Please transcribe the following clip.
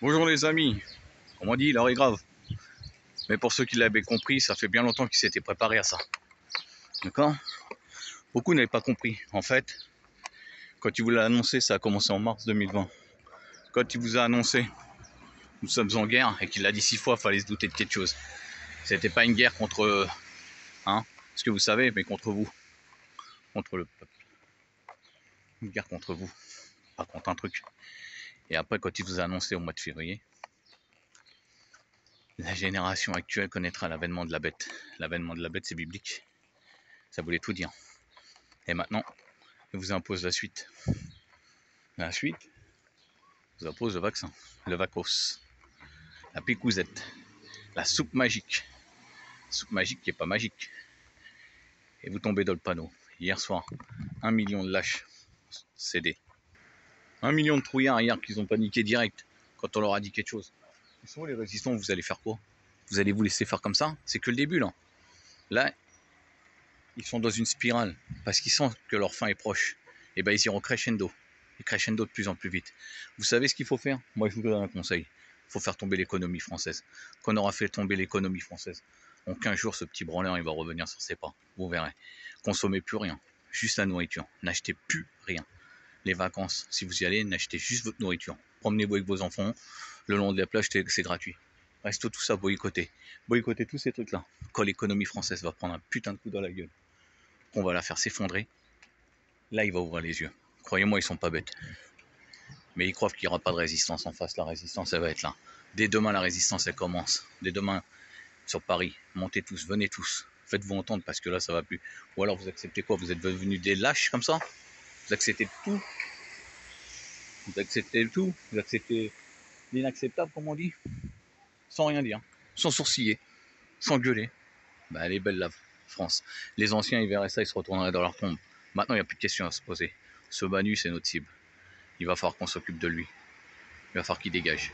Bonjour les amis, comme on dit, l'heure est grave. Mais pour ceux qui l'avaient compris, ça fait bien longtemps qu'ils s'étaient préparés à ça. D'accord? Beaucoup n'avaient pas compris. En fait, quand il vous l'a annoncé, ça a commencé en mars 2020. Quand il vous a annoncé, nous sommes en guerre, et qu'il l'a dit 6 fois, il fallait se douter de quelque chose. C'était pas une guerre contre, ce que vous savez, mais contre vous. Contre le peuple. Une guerre contre vous, pas contre un truc. Et après, quand il vous a annoncé au mois de février, la génération actuelle connaîtra l'avènement de la bête. L'avènement de la bête, c'est biblique. Ça voulait tout dire. Et maintenant, il vous impose la suite. La suite vous impose le vaccin, le vacos, la picousette, la soupe magique. Soupe magique qui n'est pas magique. Et vous tombez dans le panneau. Hier soir, 1 million de lâches cédés. 1 million de trouillards hier qui ont paniqué direct quand on leur a dit quelque chose. Ils sont où les résistants? Vous allez faire quoi? Vous allez vous laisser faire comme ça? C'est que le début là. Là, ils sont dans une spirale parce qu'ils sentent que leur fin est proche. Et ben ils iront crescendo. Et crescendo de plus en plus vite. Vous savez ce qu'il faut faire? Moi je vous donne un conseil. Il faut faire tomber l'économie française. Quand on aura fait tomber l'économie française, en 15 jours, ce petit branleur, il va revenir sur ses pas. Vous verrez. Consommez plus rien. Juste la nourriture. N'achetez plus rien. Les vacances, si vous y allez, n'achetez juste votre nourriture. Promenez-vous avec vos enfants. Le long de la plage, c'est gratuit. Reste tout ça boycotter. Boycotter tous ces trucs-là. Quand l'économie française va prendre un putain de coup dans la gueule, qu'on va la faire s'effondrer, là, il va ouvrir les yeux. Croyez-moi, ils sont pas bêtes. Mais ils croient qu'il n'y aura pas de résistance en face. La résistance, elle va être là. Dès demain, la résistance, elle commence. Dès demain, sur Paris, montez tous, venez tous. Faites-vous entendre parce que là, ça va plus. Ou alors, vous acceptez quoi? Vous êtes devenus des lâches comme ça? Vous acceptez tout? Vous acceptez tout? Vous acceptez l'inacceptable, comme on dit? Sans rien dire. Sans sourciller. Sans gueuler. Bah, elle est belle, la France. Les anciens, ils verraient ça, ils se retourneraient dans leur tombe. Maintenant, il n'y a plus de questions à se poser. Ce Manu, c'est notre cible. Il va falloir qu'on s'occupe de lui. Il va falloir qu'il dégage.